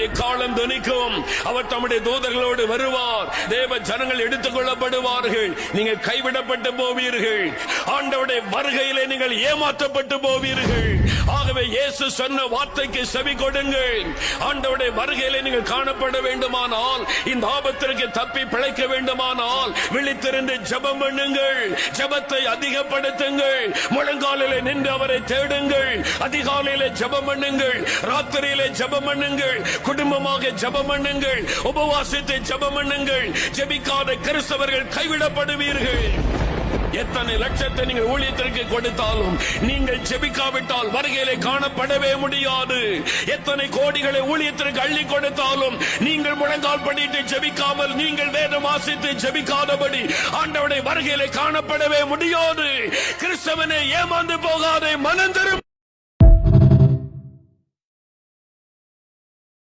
எக்காலம் துணிக்கும். அவர் தம்முடைய தூதர்களோடு வருவார். தேவ ஜனங்கள் எடுத்துக் கொள்ளப்படுவார்கள். நீங்கள் கைவிடப்பட்டு போவீர்கள். ஆண்டவருடைய வருகையிலே நீங்கள் ஏமாற்றப்பட்டு போவீர்கள். ஆகவே இயேசு சொன்ன வார்த்தைக்கு செவி கொடுங்கள். ஆண்டவருடைய வருகையிலே நீங்கள் காணப்பட வேண்டுமானால், இந்த ஆபத்திற்கு தப்பி பிழைக்க வேண்டுமானால் விழித்திருந்து ஜெபம் பண்ணுங்கள். ஜெபத்தை அதிகப்படுத்துங்கள். முழங்காலிலே நின்று அவரை தேடுங்கள். அதிகாலையிலே ஜெபம் பண்ணுங்கள். ராத்திரியிலே ஜெபம் பண்ணுங்கள். குடும்பமாக ஜெபம் பண்ணுங்கள். உபவாசித்து ஜெபம் பண்ணுங்கள். ஜெபிக்காத கிறிஸ்தவர்கள் கைவிடப்படுவீர்கள். எத்தனை லட்சத்தை நீங்கள் ஊழியத்திற்கு கொடுத்தாலும் நீங்கள் ஜெபிக்காவிட்டால் வருகையிலே காணப்படவே முடியாது. எத்தனை கோடிகளை ஊழியத்திற்கு அள்ளி கொடுத்தாலும் நீங்கள் முழங்கால் படிட்டு ஜெபிக்காமல், நீங்கள் வேதம் வாசித்து ஜெபிக்காதபடி ஆண்டவருடைய வருகையிலே காணப்படவே முடியாது. கிறிஸ்தவனை ஏமாந்து போகாதே, மனம் திரும்பு.